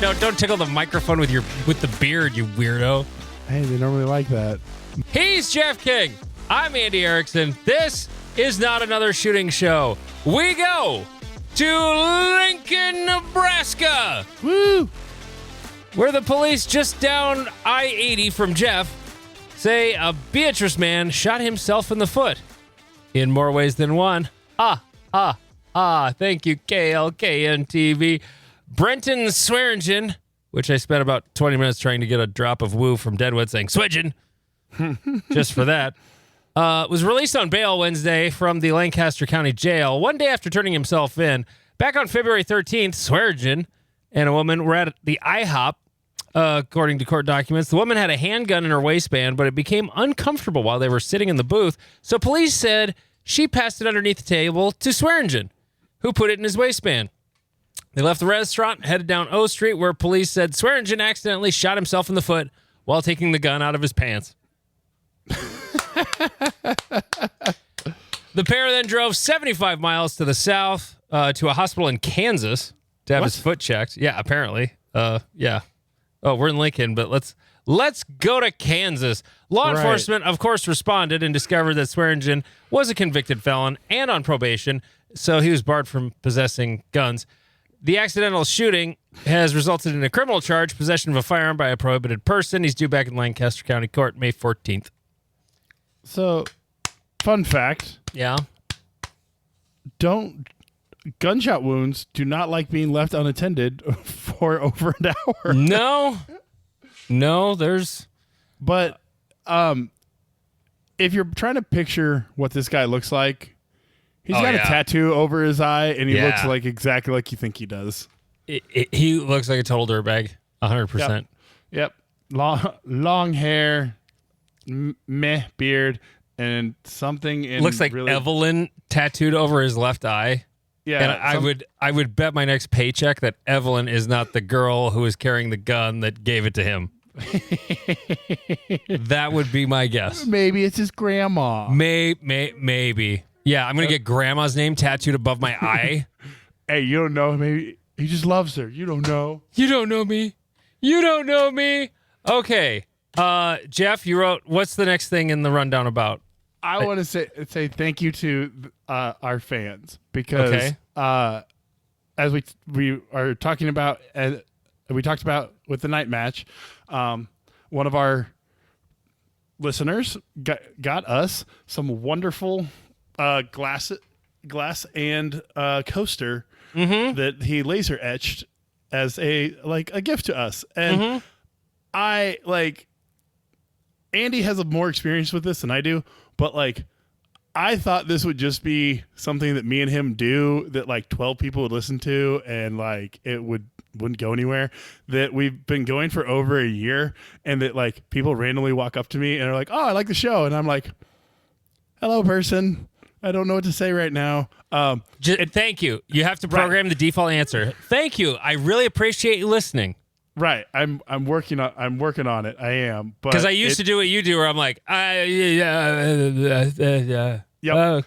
No, don't tickle the microphone with the beard, you weirdo. Hey, they normally like that. He's Jeff King. I'm Andy Erickson. This is not another shooting show. We go to Lincoln, Nebraska. Woo! Where the police just down I-80 from Jeff say a Beatrice man shot himself in the foot. In more ways than one. Thank you, KLKN-TV. Brenton Swearingen, which I spent about 20 minutes trying to get a drop of woo from Deadwood saying, Swidgen, just for that, was released on bail Wednesday from the Lancaster County Jail, one day after turning himself in. Back on February 13th, Swearingen and a woman were at the IHOP, according to court documents. The woman had a handgun in her waistband, but it became uncomfortable while they were sitting in the booth, so police said she passed it underneath the table to Swearingen, who put it in his waistband. They left the restaurant and headed down O Street, where police said Swearingen accidentally shot himself in the foot while taking the gun out of his pants. The pair then drove 75 miles to the south to a hospital in Kansas to have his foot checked. Yeah, apparently. Yeah. Oh, we're in Lincoln, but let's go to Kansas. Law enforcement, of course, responded and discovered that Swearingen was a convicted felon and on probation, so he was barred from possessing guns. The accidental shooting has resulted in a criminal charge, possession of a firearm by a prohibited person. He's due back in Lancaster County Court May 14th. So, fun fact. Yeah. Gunshot wounds do not like being left unattended for over an hour. No, there's... But if you're trying to picture what this guy looks like, he's got a tattoo over his eye, and he looks like exactly like you think he does. He looks like a total dirtbag, 100%. Yep. Long hair, meh beard, and something in looks like really... Evelyn tattooed over his left eye. Yeah, and I would bet my next paycheck that Evelyn is not the girl who is carrying the gun that gave it to him. That would be my guess. Maybe it's his grandma. Maybe. Yeah, I'm going to get grandma's name tattooed above my eye. Hey, you don't know. Maybe he just loves her. You don't know. You don't know me. You don't know me. Okay. Jeff, you wrote, what's the next thing in the rundown about? I want to say thank you to our fans because as we are talking about, we talked about with the night match, one of our listeners got us some wonderful glass and coaster that he laser etched as a gift to us, and Andy has more experience with this than I do, but I thought this would just be something that me and him do that 12 people would listen to, and it wouldn't go anywhere. That we've been going for over a year, and that people randomly walk up to me and are like, "Oh, I like the show," and I'm like, "Hello, person. I don't know what to say right now." Thank you. You have to program the default answer. Thank you. I really appreciate you listening. Right. I'm working on it. I am. Because I used to do what you do, where I'm like,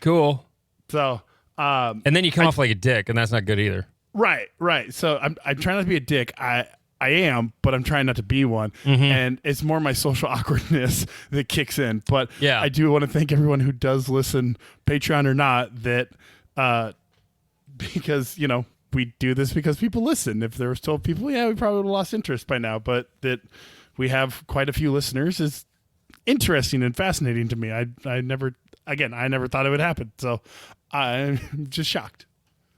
cool. So, and then you come off like a dick, and that's not good either. Right. So I'm trying not to be a dick. I am, but I'm trying not to be one. And it's more my social awkwardness that kicks in. But yeah, I do want to thank everyone who does listen, Patreon or not, that because, we do this because people listen. If there was 12 people, we probably would have lost interest by now. But that we have quite a few listeners is interesting and fascinating to me. I never thought it would happen. So I'm just shocked.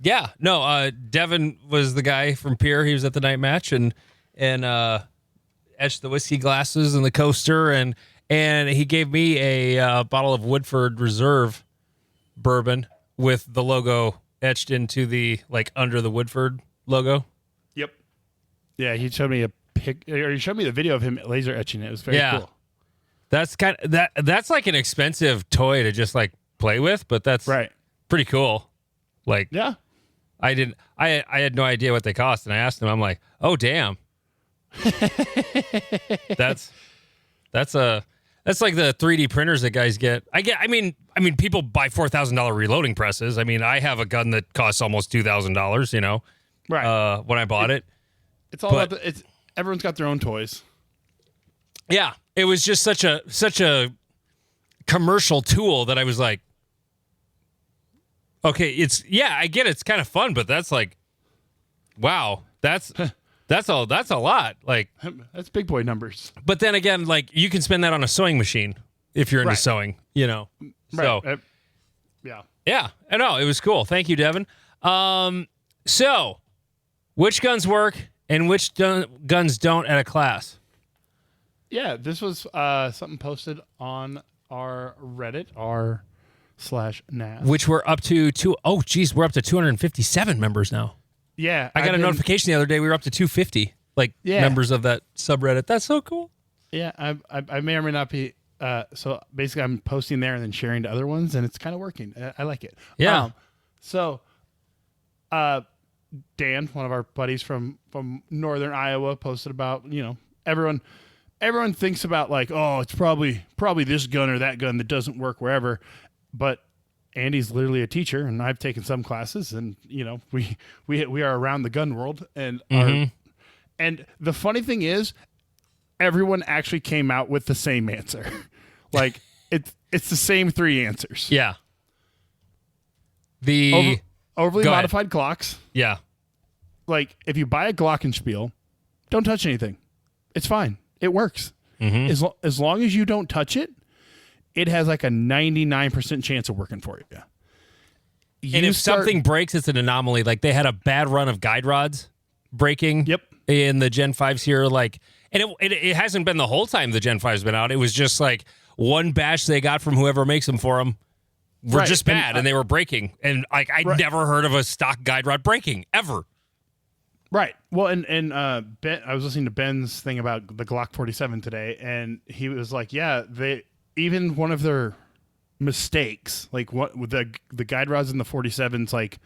Yeah, no, Devin was the guy from Pier. He was at the night match and etched the whiskey glasses and the coaster, and he gave me a bottle of Woodford Reserve bourbon with the logo etched into the under the Woodford logo. Yep. Yeah, he showed me he showed me the video of him laser etching it. It was very cool. That's that's like an expensive toy to just play with, but that's pretty cool. Yeah. I had no idea what they cost, and I asked him, I'm like, "Oh, damn." That's like the 3D printers that guys get. I mean people buy $4,000 reloading presses. I mean, I have a gun that costs almost $2,000, when I bought it. It's all about everyone's got their own toys. Yeah, it was just such a commercial tool that I was like, okay, I get it's kind of fun, but that's like, wow, that's a lot. Like, that's big boy numbers. But then again, like, you can spend that on a sewing machine if you're into sewing, you know. So, yeah, I know it was cool. Thank you, Devin. So, which guns work and which guns don't at a class? Yeah, this was something posted on our Reddit, r/nav. Which we're up to we're up to 257 members now. Yeah. I got a notification the other day we were up to 250 members of that subreddit. That's so cool. Yeah, I may or may not be so basically I'm posting there and then sharing to other ones, and it's kind of working. I like it. Yeah. Dan, one of our buddies from northern Iowa, posted about, everyone thinks about like, oh, it's probably this gun or that gun that doesn't work wherever. But Andy's literally a teacher, and I've taken some classes, and we are around the gun world, and and the funny thing is, everyone actually came out with the same answer. Like it's the same three answers. Yeah. The overly modified Glocks. Yeah. Like, if you buy a Glockenspiel, don't touch anything. It's fine. It works. As long as you don't touch it, it has like a 99% chance of working for you. And if something breaks, it's an anomaly. Like, they had a bad run of guide rods breaking in the Gen 5s here. Like, and it hasn't been the whole time the Gen 5's been out. It was just like one batch they got from whoever makes them for them were just bad, and they were breaking. And like, I never heard of a stock guide rod breaking ever. Right. Well, and Ben, I was listening to Ben's thing about the Glock 47 today, and he was like, yeah, even one of their mistakes, like what with the guide rods in the 47s, like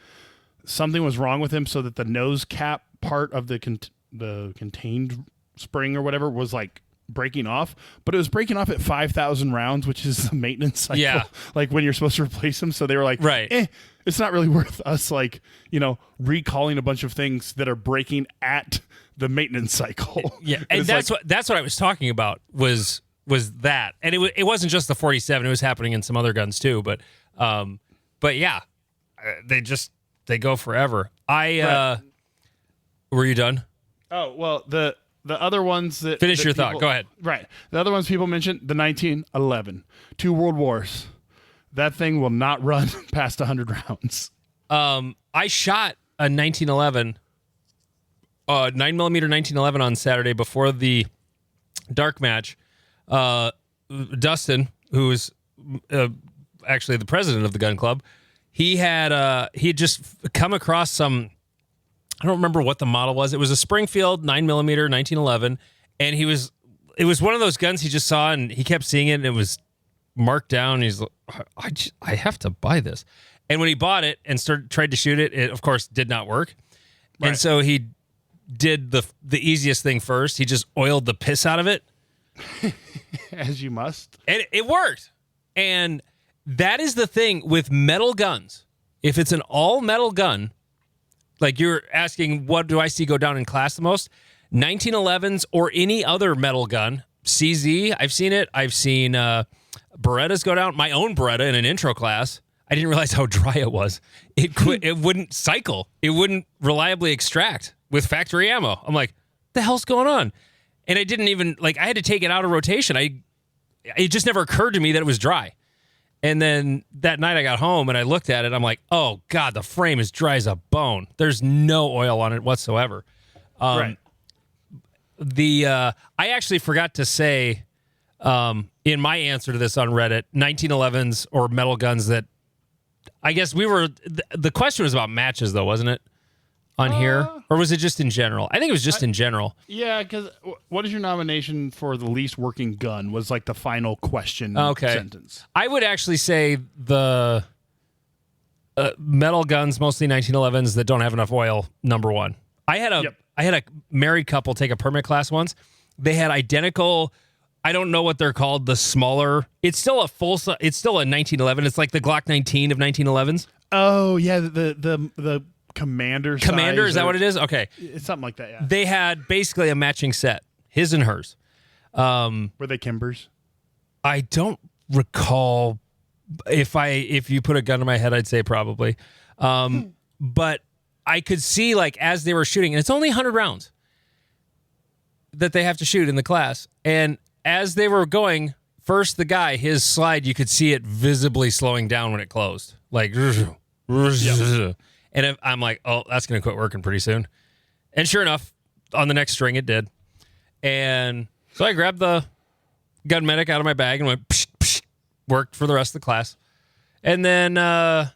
something was wrong with them, so that the nose cap part of the contained spring or whatever was like breaking off, but it was breaking off at 5,000 rounds, which is the maintenance cycle. Yeah. Like when you're supposed to replace them. So they were like, it's not really worth us recalling a bunch of things that are breaking at the maintenance cycle. Yeah. And that's what I was talking about was that. And it wasn't just the 47, it was happening in some other guns too. But yeah, they go forever. Were you done? Oh, well, the other ones that... Finish your thought. Go ahead. Right. The other ones people mentioned, the 1911. 2 world wars. That thing will not run past 100 rounds. I shot a 1911, 9mm 1911 on Saturday before the dark match. Dustin, who is actually the president of the gun club, he had just come across some... I don't remember what the model was. It was a Springfield 9mm 1911, and it was one of those guns he just saw, and he kept seeing it, and it was marked down. He's like, I have to buy this. And when he bought it and tried to shoot it, it of course did not work. Right. And so he did the easiest thing first. He just oiled the piss out of it. As you must. And it worked. And that is the thing with metal guns. If it's an all metal gun, like you're asking, what do I see go down in class the most? 1911s or any other metal gun. CZ, I've seen it. I've seen Berettas go down. My own Beretta in an intro class. I didn't realize how dry it was. It wouldn't cycle. It wouldn't reliably extract with factory ammo. I'm like, the hell's going on? And I didn't even, I had to take it out of rotation. It just never occurred to me that it was dry. And then that night I got home and I looked at it. I'm like, oh, God, the frame is dry as a bone. There's no oil on it whatsoever. Right. I actually forgot to say in my answer to this on Reddit, 1911s or metal guns that I guess the question was about matches, though, wasn't it? On here? Or was it just in general? I think it was just in general. Yeah, because what is your nomination for the least working gun was like the final question sentence. I would actually say the metal guns, mostly 1911s that don't have enough oil, number one. I had a married couple take a permit class once. They had identical, I don't know what they're called, the smaller, it's still a 1911. It's like the Glock 19 of 1911s. Oh, yeah, the Commander, is that what it is? Okay. It's something like that, yeah. They had basically a matching set, his and hers. Were they Kimbers? I don't recall. If you put a gun to my head, I'd say probably. But I could see, like, as they were shooting, and it's only 100 rounds that they have to shoot in the class. And as they were going, first the guy, his slide, you could see it visibly slowing down when it closed. Like, and I'm like, oh, that's going to quit working pretty soon. And sure enough, on the next string, it did. And so I grabbed the gun medic out of my bag and went, psh, psh, worked for the rest of the class. And then I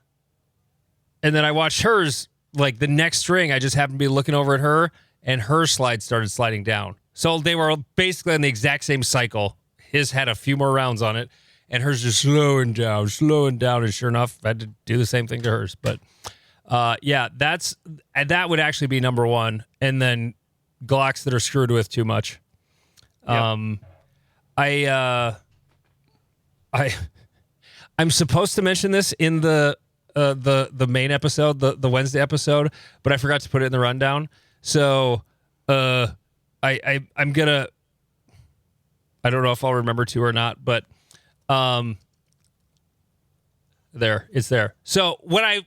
watched hers, like the next string, I just happened to be looking over at her, and her slide started sliding down. So they were basically on the exact same cycle. His had a few more rounds on it, and hers just slowing down. And sure enough, I had to do the same thing to hers. But yeah, that would actually be number one. And then Glocks that are screwed with too much. Yep. I'm supposed to mention this in the main episode, the Wednesday episode, but I forgot to put it in the rundown. So I'm gonna, I don't know if I'll remember to or not, but it's there. So when I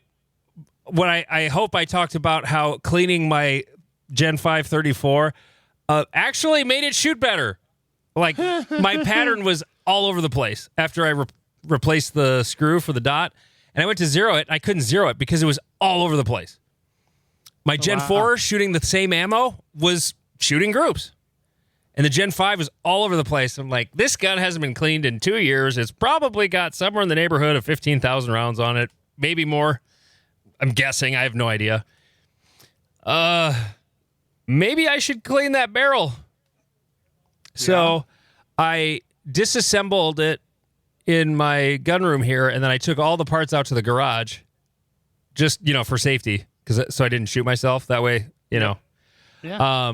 hope I talked about how cleaning my Gen 5 34 actually made it shoot better. Like, my pattern was all over the place after I replaced the screw for the dot, and I went to zero it. I couldn't zero it because it was all over the place. My Gen 4 shooting the same ammo was shooting groups, and the Gen 5 was all over the place. I'm like, this gun hasn't been cleaned in 2 years. It's probably got somewhere in the neighborhood of 15,000 rounds on it, maybe more. I'm guessing. I have no idea. Maybe I should clean that barrel. So I disassembled it in my gun room here, and then I took all the parts out to the garage, just, for safety, so I didn't shoot myself that way, know. Yeah.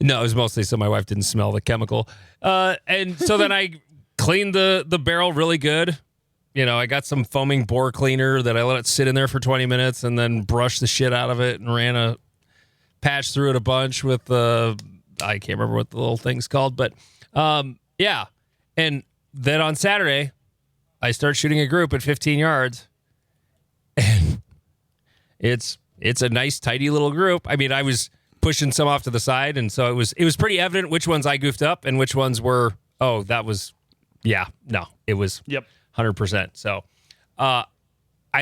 No, it was mostly so my wife didn't smell the chemical. And so then I cleaned the barrel really good. I got some foaming bore cleaner that I let it sit in there for 20 minutes and then brushed the shit out of it and ran a patch through it a bunch with I can't remember what the little thing's called, but yeah. And then on Saturday, I start shooting a group at 15 yards, and it's a nice, tidy little group. I mean, I was pushing some off to the side, and so it was pretty evident which ones I goofed up and which ones were, it was 100%. So I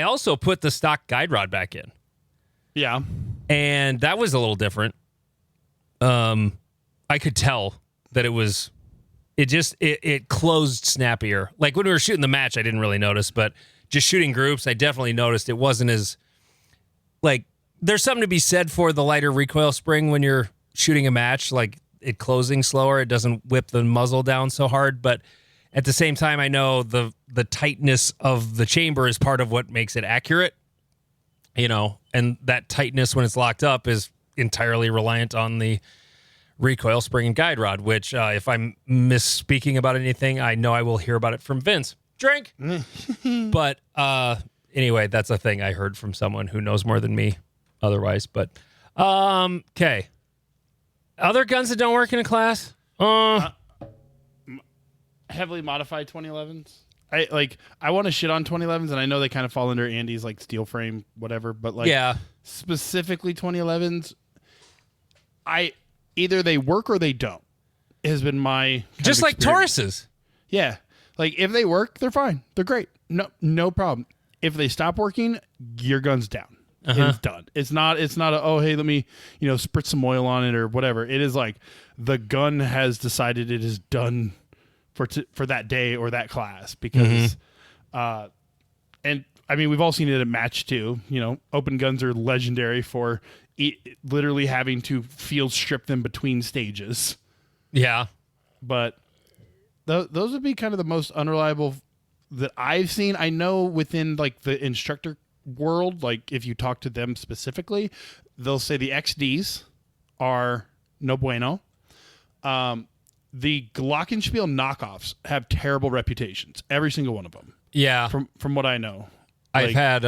also put the stock guide rod back in. Yeah. And that was a little different. I could tell that it closed snappier. Like when we were shooting the match, I didn't really notice, but just shooting groups, I definitely noticed it wasn't as, like, there's something to be said for the lighter recoil spring when you're shooting a match, like it closing slower. It doesn't whip the muzzle down so hard, but at the same time, I know the tightness of the chamber is part of what makes it accurate, and that tightness when it's locked up is entirely reliant on the recoil spring and guide rod, which if I'm misspeaking about anything, I know I will hear about it from Vince. Drink. But anyway, that's a thing I heard from someone who knows more than me otherwise. But okay. Other guns that don't work in a class? Heavily modified 2011s. I want to shit on 2011s, and I know they kind of fall under Andy's like steel frame, whatever, but specifically 2011s, either they work or they don't. It has been my just like Tauruses. Yeah. Like if they work, they're fine. They're great. No problem. If they stop working, your gun's down. It's done. It's not a, hey, let me, spritz some oil on it or whatever. It is like the gun has decided it is done for that day or that class because, and I mean, we've all seen it at match too. Open guns are legendary for literally having to field strip them between stages. Yeah. But those would be kind of the most unreliable that I've seen. I know within like the instructor world, like if you talk to them specifically, they'll say the XDs are no bueno. The Glockenspiel knockoffs have terrible reputations. Every single one of them. Yeah. From what I know. I've had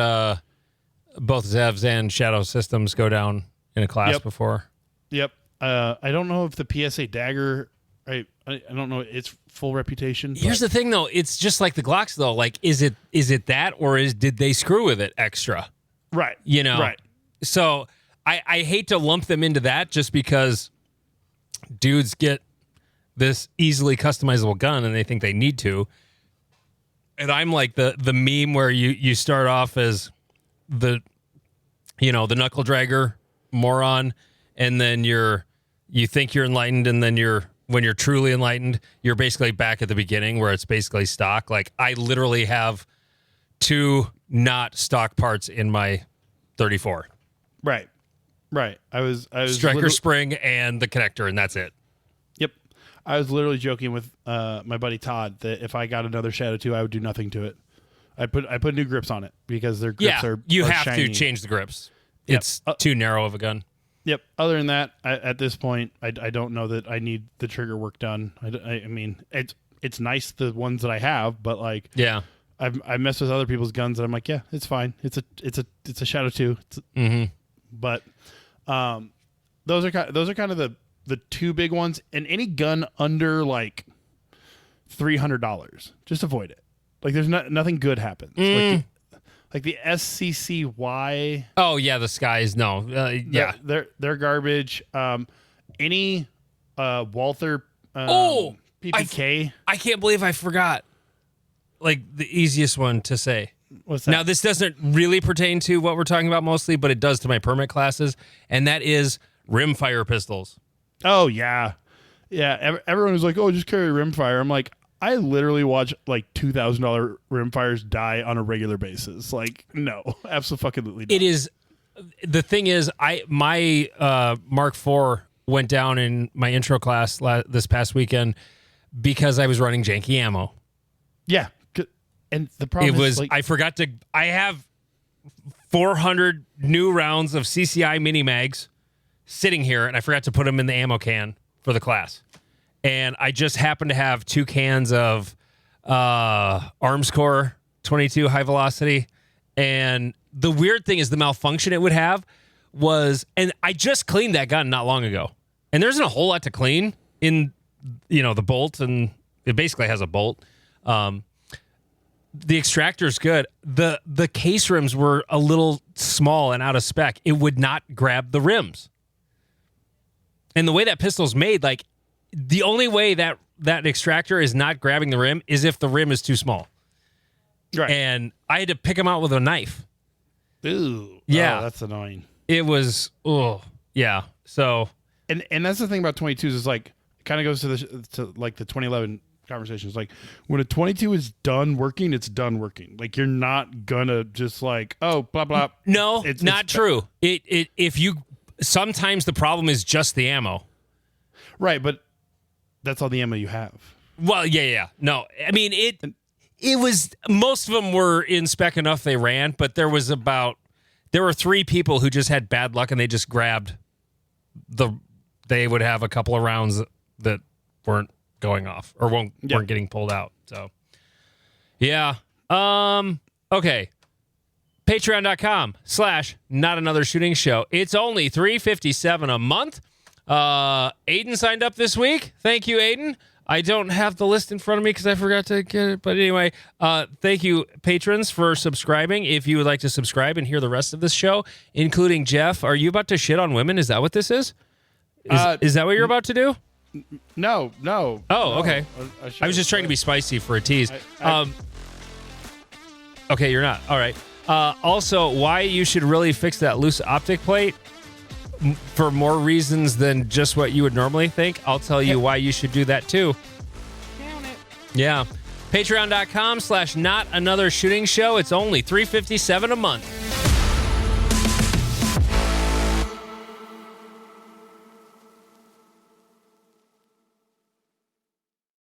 both Zevs and Shadow Systems go down in a class before. Yep. I don't know if the PSA Dagger. I don't know its full reputation. Here's the thing, though. It's just like the Glocks, though. Like, is it that, or did they screw with it extra? Right. You know. Right. So I hate to lump them into that just because dudes get this easily customizable gun and they think they need to. And I'm like the meme where you start off as the knuckle dragger moron, and then you think you're enlightened, and then when you're truly enlightened, you're basically back at the beginning where it's basically stock. Like, I literally have 2 not stock parts in my 34. Right. I was striker spring and the connector, and that's it. Yep. I was literally joking with my buddy Todd that if I got another Shadow 2, I would do nothing to it. I put new grips on it because their grips are you have shiny. to change the grips. Yep. It's too narrow of a gun. Yep. Other than that, at this point, I don't know that I need the trigger work done. I mean, it's nice the ones that I have, but like, yeah, I mess with other people's guns and I'm like, yeah, it's fine. It's a Shadow 2. But those are kind of the 2 big ones. And any gun under like $300, just avoid it. Like, there's nothing good happens. Like the SCCY. Oh yeah, the skies. No, yeah, they're garbage. Any Walther PPK. I can't believe I forgot. Like, the easiest one to say. What's that? Now, this doesn't really pertain to what we're talking about mostly, but it does to my permit classes, and that is rimfire pistols. Oh yeah. Everyone was like, "Oh, just carry rimfire." I'm like, I literally watch like $2,000 rimfires die on a regular basis. Like, no, absolutely not. It is. The thing is, my Mark IV went down in my intro class this past weekend because I was running janky ammo. Yeah, and the problem is like, I have 400 new rounds of CCI mini mags sitting here, and I forgot to put them in the ammo can for the class. And I just happened to have 2 cans of Arms Core 22 high velocity. And the weird thing is the malfunction it would have was, and I just cleaned that gun not long ago. And there isn't a whole lot to clean in, the bolt, and it basically has a bolt. The extractor's good. The case rims were a little small and out of spec. It would not grab the rims. And the way that pistol's made, like, the only way that extractor is not grabbing the rim is if the rim is too small. Right. And I had to pick them out with a knife. Ooh. Yeah. Oh, that's annoying. It was, yeah. So. And that's the thing about 22s is like, it kind of goes to like the 2011 conversations. Like, when a 22 is done working, it's done working. Like, you're not gonna just like, oh, blah, blah. No, it's not true. Sometimes the problem is just the ammo. Right. But that's all the ammo you have. Well, yeah. No, I mean, it was, most of them were in spec enough they ran, but there were 3 people who just had bad luck and they just grabbed they would have a couple of rounds that weren't going off or weren't getting pulled out. So, yeah. Okay. Patreon.com/notanothershooting show. It's only $3.57 a month. Aiden signed up this week. Thank you, Aiden. I don't have the list in front of me because I forgot to get it. But anyway, thank you, patrons, for subscribing. If you would like to subscribe and hear the rest of this show, including Jeff, are you about to shit on women? Is that what this is? Is that what you're about to do? No. Oh, okay. I was just trying to be spicy for a tease. Okay, you're not. All right. Also, why you should really fix that loose optic plate. For more reasons than just what you would normally think, I'll tell you why you should do that too. Count it. Yeah. Patreon.com/notanothershooting show. It's only $3.57 a month.